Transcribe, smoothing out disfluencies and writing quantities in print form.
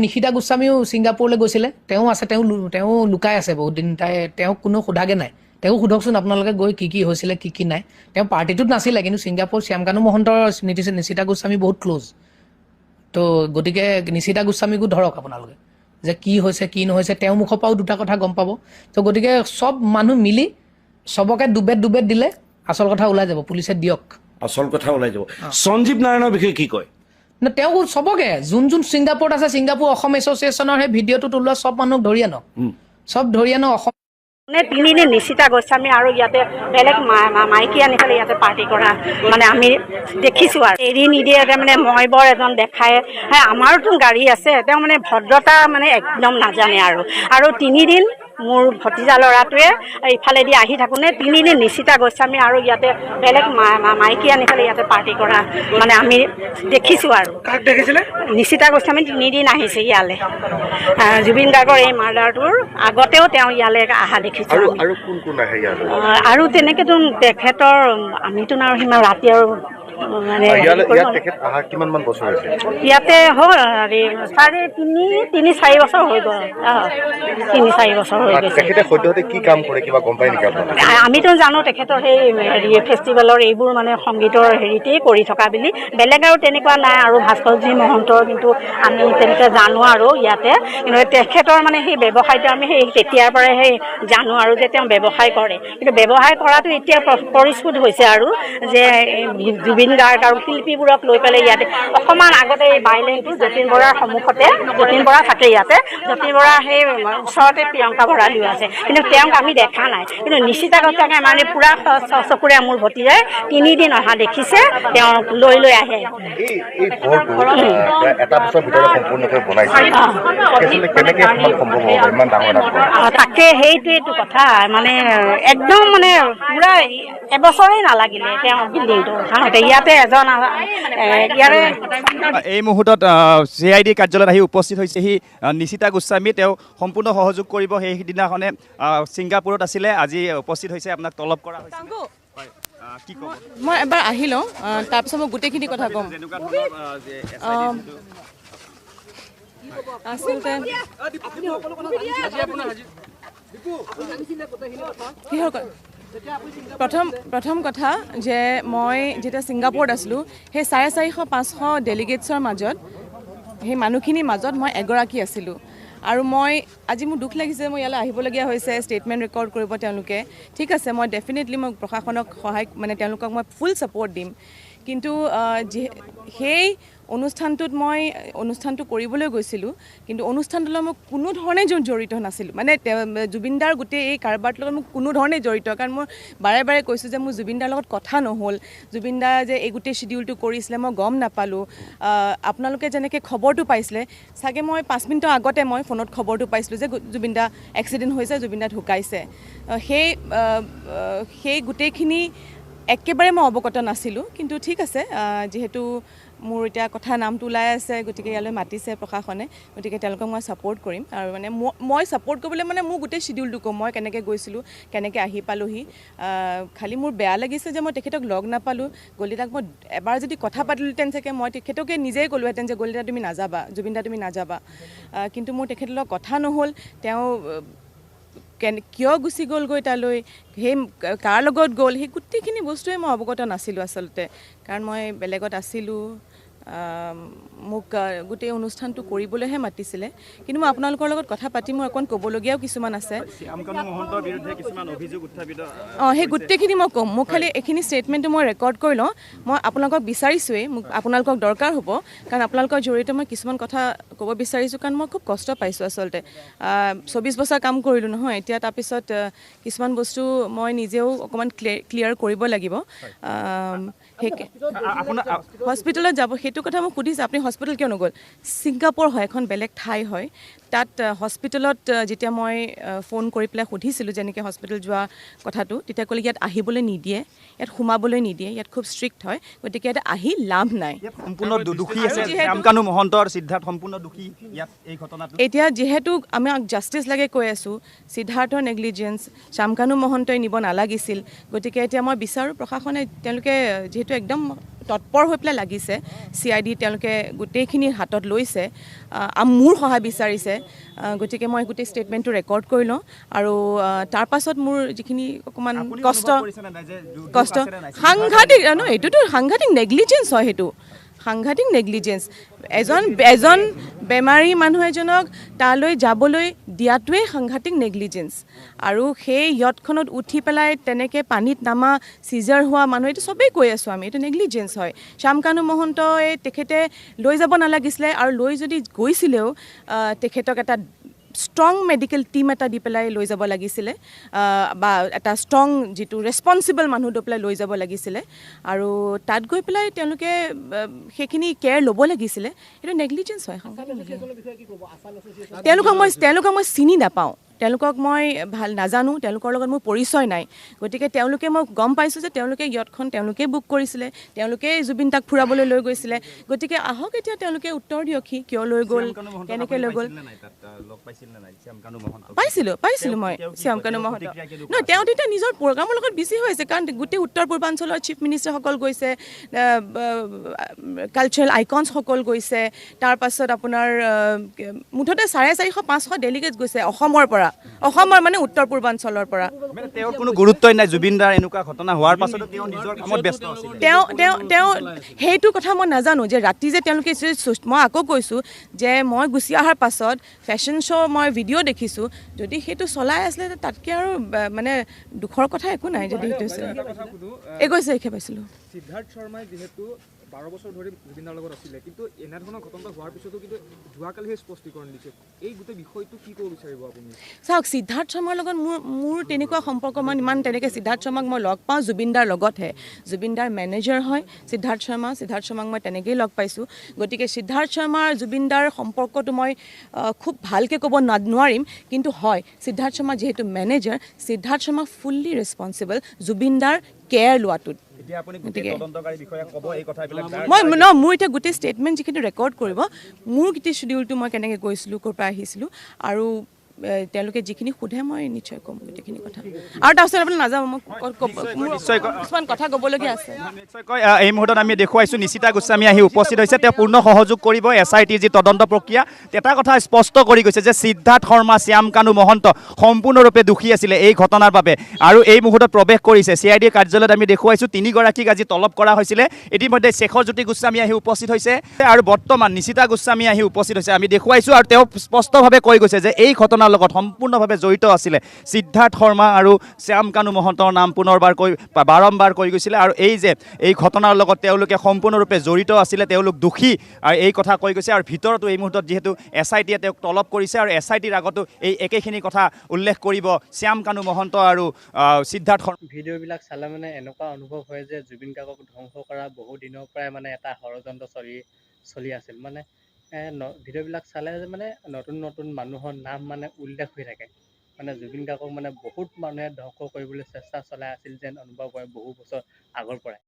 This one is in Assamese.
নিশিতা গোস্বামীও ছিংগাপুৰলৈ গৈছিলে তেওঁ আছে তেওঁ লুকাই আছে বহুত দিন তেওঁক কোনো সোধাগে নাই তেওঁক সোধকচোন আপোনালোকে গৈ কি হৈছিলে কি নাই তেওঁ পাৰ্টিটোত নাছিলে কিন্তু ছিংগাপুৰ শ্যামকানু মহন্তৰ নিশিতা গোস্বামী বহুত ক্লোজ তো গতিকে নিশিতা গোস্বামীকো ধৰক আপোনালোকে যে কি হৈছে কি নহৈছে তেওঁ মুখৰ পৰাও দুটা কথা গম পাব তো গতিকে সব মানুহ মিলি সবকে দুবেট দিলে আচল কথা ওলাই যাব পুলিচে দিয়ক আচল কথা ওলাই যাব সঞ্জীৱ নাৰায়ণৰ বিষয়ে কি কয় না তেওঁ সবকে যোন ছিংগাপুৰত আছে ছিংগাপুৰ অসম এছ'চিয়েশ্যনৰ সেই ভিডিঅ'টোত ওলোৱা সব মানুহক ধৰি আনক সব ধৰি আনক অসম মানে তিনিদিন নিশিতা গোস্বামী আৰু ইয়াতে বেলেগ মাইকী আনি পেলাই ইয়াতে পাৰ্টি কৰা মানে আমি দেখিছোঁ আৰু এৰি নিদিয়ে মানে মই বৰ এজন দেখাই আমাৰতো গাড়ী আছে তেওঁ মানে ভদ্ৰতা মানে একদম নাজানে আৰু তিনিদিন মোৰ ভতিজা ল'ৰাটোৱে ইফালেদি আহি থাকোঁতে তিনিদিন নিশিতা গোস্বামী আৰু ইয়াতে বেলেগ মাইকী আনি পেলাই ইয়াতে পাৰ্টি কৰা মানে আমি দেখিছোঁ আৰু নিশিতা গোস্বামী তিনিদিন আহিছে ইয়ালৈ জুবিন গাৰ্গৰ এই মাৰ্ডাৰটোৰ আগতেও তেওঁ ইয়ালৈ অহা দেখিছোঁ আৰু তেনেকৈতো তেখেতৰ আমিতো আৰু সিমান ৰাতি আৰু মানে ইয়াতে হ'ল 3-4 বছৰ হৈ গ'ল 3-4 বছৰ হৈ গৈছে আমিতো জানো তেখেতৰ সেই হেৰি ফেষ্টিভেলৰ এইবোৰ মানে সংগীতৰ হেৰিতেই কৰি থকা বুলি বেলেগ আৰু তেনেকুৱা নাই আৰু ভাস্কৰজী মহন্তৰ কিন্তু আমি তেনেকৈ জানো আৰু ইয়াতে কিন্তু তেখেতৰ মানে সেই ব্যৱসায়টো আমি সেই তেতিয়াৰ পৰাই সেই জানো আৰু যে তেওঁ ব্যৱসায় কৰে কিন্তু ব্যৱসায় কৰাটো এতিয়া পৰিস্ফুট হৈছে আৰু যে জুবিন গাৰ্গ আৰু শিল্পীবোৰক লৈ পেলাই ইয়াতে অকণমান আগতে এই বাইলেনটো যতীন বৰাৰ সন্মুখতে যতীন বৰা থাকে ইয়াতে যতীন বৰা সেই ওচৰতে প্ৰিয়ংকা ভৰালিও আছে কিন্তু তেওঁক আমি দেখা নাই কিন্তু নিশিতা গোস্বামী মানে পূৰা চকুৰে মোৰ ভতিজাই তিনিদিন অহা দেখিছে তেওঁক লৈ আহে তাকে সেইটোৱেইটো কথা মানে একদম মানে পূৰা এবছৰেই নালাগিলে তেওঁ বিল্ডিংটো খাওঁতে ইয়াতে এই মুহূৰ্তত CID কাৰ্যালয়ত আহি উপস্থিত হৈছেহি নিশিতা গোস্বামী তেওঁ সম্পূৰ্ণ সহযোগ কৰিব সেইদিনাখনে ছিংগাপুৰত আছিলে আজি উপস্থিত হৈছে আপোনাক তলব কৰা হৈছে মই এবাৰ আহি লওঁ তাৰপিছত মই গোটেইখিনি কথা ক'ম আচলতে প্ৰথম কথা যে মই যেতিয়া ছিংগাপুৰত আছিলোঁ সেই 450-500 ডেলিগেটছৰ মাজত সেই মানুহখিনিৰ মাজত মই এগৰাকী আছিলোঁ আৰু মই আজি মোৰ দুখ লাগিছে মই ইয়ালৈ আহিবলগীয়া হৈছে ষ্টেটমেণ্ট ৰেকৰ্ড কৰিব তেওঁলোকে ঠিক আছে মই ডেফিনেটলি মই প্ৰশাসনক সহায় মানে তেওঁলোকক মই ফুল ছাপৰ্ট দিম কিন্তু সেই অনুষ্ঠানটো কৰিবলৈ গৈছিলোঁ কিন্তু অনুষ্ঠানটোৰ লগত মই কোনো ধৰণে জড়িত নাছিলোঁ মানে জুবিনদাৰ গোটেই এই কাৰবাৰটোৰ লগত মোক কোনো ধৰণে জড়িত কাৰণ মই বাৰে কৈছোঁ যে মোৰ জুবিনদাৰ লগত কথা নহ'ল জুবিনদা যে এই গোটেই শ্বিডিউলটো কৰিছিলে মই গম নাপালোঁ আপোনালোকে যেনেকৈ খবৰটো পাইছিলে চাগে মই 5 মিনিটৰ আগতে মই ফোনত খবৰটো পাইছিলোঁ যে জুবিনদা এক্সিডেণ্ট হৈছে জুবিনদা ঢুকাইছে সেই গোটেইখিনি একেবাৰে মই অৱগত নাছিলোঁ কিন্তু ঠিক আছে যিহেতু মোৰ এতিয়া কথা নামটো ওলাই আছে গতিকে ইয়ালৈ মাতিছে প্ৰশাসনে গতিকে তেওঁলোকক মই ছাপোৰ্ট কৰিম আৰু মানে মই ছাপোৰ্ট কৰিবলৈ মানে মোৰ গোটেই শ্বিডিউলটো ক'ম মই কেনেকৈ গৈছিলোঁ কেনেকৈ আহি পালোঁহি খালি মোৰ বেয়া লাগিছে যে মই তেখেতক লগ নাপালোঁ গলিতাক মই এবাৰ যদি কথা পাতিলোহেঁতেন চাগে মই তেখেতকে নিজেই ক'লোহেঁতেন যে গলিতা তুমি নাযাবা জুবিনদা তুমি নাযাবা কিন্তু মোৰ তেখেতৰ লগত কথা নহ'ল তেওঁ কিয় গুচি গ'লগৈ তালৈ সেই কাৰ লগত গ'ল সেই গোটেইখিনি বস্তুৱে মই অৱগত নাছিলোঁ আচলতে কাৰণ মই বেলেগত আছিলোঁ মোক গোটেই অনুষ্ঠানটো কৰিবলৈহে মাতিছিলে কিন্তু মই আপোনালোকৰ লগত কথা পাতি মোৰ অকণ ক'বলগীয়াও কিছুমান আছে সেই গোটেইখিনি মই ক'ম মোক খালি এইখিনি ষ্টেটমেণ্টটো মই ৰেকৰ্ড কৰি লওঁ মই আপোনালোকক বিচাৰিছোঁৱেই মোক আপোনালোকক দৰকাৰ হ'ব কাৰণ আপোনালোকৰ জৰিয়তে মই কিছুমান কথা ক'ব বিচাৰিছোঁ কাৰণ মই খুব কষ্ট পাইছোঁ আচলতে 24 বছৰ কাম কৰিলোঁ নহয় এতিয়া তাৰপিছত কিছুমান বস্তু মই নিজেও অকণমান ক্লিয়াৰ কৰিব লাগিব হস্পিটেলত যাব সেইটো কথা মোক সুধিছে আপুনি হস্পিটেল কিয় নগ'ল ছিংগাপুৰ হয় এখন বেলেগ ঠাই হয় তাত হস্পিটেলত যেতিয়া মই ফোন কৰি পেলাই সুধিছিলোঁ যেনেকৈ হস্পিটেল যোৱা কথাটো তেতিয়া ক'লে ইয়াত আহিবলৈ নিদিয়ে ইয়াত সোমাবলৈ নিদিয়ে ইয়াত খুব ষ্ট্ৰিক্ট হয় গতিকে ইয়াত আহি লাভ নাই সম্পূৰ্ণ দোষী আছে শ্যামকানু মহন্তৰ সিদ্ধাৰ্থ সম্পূৰ্ণ দোষী ইয়াত এই ঘটনাটো এতিয়া যিহেতু আমাক জাষ্টিচ লাগে কৈ আছোঁ সিদ্ধাৰ্থৰ নেগলিজেঞ্চ শ্যামকানু মহন্তই নিব নালাগিছিল গতিকে এতিয়া মই বিচাৰোঁ প্ৰশাসনে তেওঁলোকে যিহেতু একদম তৎপৰ হৈ পেলাই লাগিছে CID তেওঁলোকে গোটেইখিনি হাতত লৈছে মোৰ সহায় বিচাৰিছে গতিকে মই গোটেই ষ্টেটমেণ্টটো ৰেকৰ্ড কৰি লওঁ আৰু তাৰ পাছত মোৰ যিখিনি অকণমান কষ্ট সাংঘাতিক এইটোতো সাংঘাতিক নেগলিজেঞ্চ হয় সেইটো সাংঘাতিক নেগলিজেঞ্চ এজন বেমাৰী মানুহ এজনক তালৈ যাবলৈ দিয়াটোৱেই সাংঘাতিক নেগলিজেঞ্চ আৰু সেই ইয়টখনত উঠি পেলাই তেনেকৈ পানীত নামা চিজাৰ হোৱা মানুহ এইটো চবেই কৈ আছোঁ আমি এইটো নেগলিজেঞ্চ হয় শ্যামকানু মহন্তই তেখেতে লৈ যাব নালাগিছিলে আৰু লৈ যদি গৈছিলেও তেখেতক এটা ষ্ট্ৰং মেডিকেল টিম এটা দি পেলাই লৈ যাব লাগিছিলে বা এটা ষ্ট্ৰং যিটো ৰেছপনচিবল মানুহ দি পেলাই লৈ যাব লাগিছিলে আৰু তাত গৈ পেলাই তেওঁলোকে সেইখিনি কেয়াৰ ল'ব লাগিছিলে এইটো নেগলিজেঞ্চ হয় তেওঁলোকক মই চিনি নাপাওঁ তেওঁলোকক মই ভাল নাজানো তেওঁলোকৰ লগত মোৰ পৰিচয় নাই গতিকে তেওঁলোকে মই গম পাইছোঁ যে তেওঁলোকে ইয়টখন তেওঁলোকেই বুক কৰিছিলে তেওঁলোকেই জুবিন দাক ফুৰাবলৈ লৈ গৈছিলে গতিকে আহক এতিয়া তেওঁলোকে উত্তৰ দিয়কহি কিয় লৈ গ'ল কেনেকৈ লৈ গ'ল পাইছিলোঁ মই শ্যামকানু মহন্ত নহয় তেওঁ তেতিয়া নিজৰ প্ৰগ্ৰামৰ লগত বিজি হৈ আছে কাৰণ গোটেই উত্তৰ পূৰ্বাঞ্চলৰ চিফ মিনিষ্টাৰসকল গৈছে কালচাৰেল আইকনছসকল গৈছে তাৰপাছত আপোনাৰ মুঠতে 450-500 ডেলিগেটছ গৈছে অসমৰ মানে উত্তৰ পূৰ্বাঞ্চলৰ পৰা তেওঁৰ কোনো গুৰুত্বই নাই জুবিনদাৰ এনেকুৱা ঘটনা হোৱাৰ পাছতো তেওঁ নিজৰ কামত ব্যস্ত আছিল তেওঁ সেইটো কথা মই নাজানো যে ৰাতি যে তেওঁলোকে মই আকৌ কৈছোঁ যে মই গুচি অহাৰ পাছত ফেশ্বন শ্ব' মই ভিডিঅ' দেখিছোঁ যদি সেইটো চলাই আছিলে তাতকৈ আৰু মানে দুখৰ কথা একো নাই যদি সেইটো 21 তাৰিখে পাইছিলোঁ সিদ্ধাৰ্থ শৰ্মাই যিহেতু 12 বছৰ ধৰি জুবিনৰ লগত আছিলে কিন্তু এনেধৰণৰ ঘটনা হোৱাৰ পিছতো কিন্তু যোৱাকালি স্পষ্টীকৰণ দিছে এই গোটেই বিষয়টো কি ক'ব বিচাৰিব আপুনি চাওক সিদ্ধাৰ্থ শৰ্মাৰ লগত মোৰ তেনেকুৱা সম্পৰ্ক মই ইমান তেনেকৈ সিদ্ধাৰ্থ শৰ্মাক মই লগ পাওঁ জুবিনদাৰ লগতহে জুবিনদাৰ মেনেজাৰ হয় সিদ্ধাৰ্থ শৰ্মাক মই তেনেকৈয়ে লগ পাইছোঁ গতিকে সিদ্ধাৰ্থ শৰ্মাৰ জুবিনদাৰ সম্পৰ্কটো মই খুব ভালকৈ ক'ব নোৱাৰিম কিন্তু হয় সিদ্ধাৰ্থ শৰ্মা যিহেতু manager Siddharth Sharma fully responsible জুবিনদাৰ কেয়াৰ লোৱাটোত মোৰ এতিয়া গোটেই ষ্টেটমেণ্ট যিখিনি ৰেকৰ্ড কৰিব মোৰ গোটেই শ্বিডিউলটো মই কেনেকৈ গৈছিলোঁ ক'ৰ পৰা আহিছিলোঁ আৰু তেওঁলোকে যিখিনি সোধে মই নিশ্চয় ক'ম গোটেইখিনি কথা আৰু তাৰপিছত আপুনি নাযাওঁ মোক কিছুমান কথা ক'বলগীয়া আছে নিশ্চয়কৈ এই মুহূৰ্তত আমি দেখুৱাইছোঁ নিশিতা গোস্বামী আহি উপস্থিত হৈছে তেওঁ পূৰ্ণ সহযোগ কৰিব SIT যি তদন্ত প্ৰক্ৰিয়া এটা কথা স্পষ্ট কৰি গৈছে যে সিদ্ধাৰ্থ শৰ্মা শ্যামকানু মহন্ত সম্পূৰ্ণৰূপে দোষী আছিলে এই ঘটনাৰ বাবে আৰু এই মুহূৰ্তত প্ৰৱেশ কৰিছে CID কাৰ্যালয়ত আমি দেখুৱাইছোঁ 3 গৰাকীক আজি তলব কৰা হৈছিলে ইতিমধ্যে শেখৰজ্যোতি গোস্বামী আহি উপস্থিত হৈছে আৰু বৰ্তমান নিশিতা গোস্বামী আহি উপস্থিত হৈছে আমি দেখুৱাইছোঁ আৰু তেওঁ স্পষ্টভাৱে কৈ গৈছে যে এই ঘটনাৰ লগত সম্পূৰ্ণভাৱে জড়িত আছিলে সিদ্ধাৰ্থ শৰ্মা আৰু শ্যামকানু মহন্তৰ নাম বাৰম্বাৰ কৈ গৈছিলে আৰু এই ঘটনাৰ লগত তেওঁলোকে সম্পূৰ্ণৰূপে জড়িত আছিলে তেওঁলোক দোষী আৰু এই কথা কৈ গৈছে আৰু ভিতৰতো এই মুহূৰ্তত যিহেতু SITয়ে তেওঁক তলব কৰিছে আৰু SITৰ আগতো এই একেখিনি কথা উল্লেখ কৰিব শ্যামকানু মহন্ত আৰু সিদ্ধাৰ্থ শৰ্মা ভিডিঅ'বিলাক চালে মানে এনেকুৱা অনুভৱ হয় যে জুবিন গাৰ্গক ধ্বংস কৰা বহু দিনৰ পৰাই মানে এটা ষড়যন্ত্ৰ চলি আছিল মানে ভিডিঅ'বিলাক চালে যে মানে নতুন মানুহৰ নাম মানে উল্লেখ হৈ থাকে মানে জুবিন গাৰ্গক মানে বহুত মানুহে ধ্বংস কৰিবলৈ চেষ্টা চলাই আছিল যেন অনুভৱ হয় বহু বছৰ আগৰ পৰাই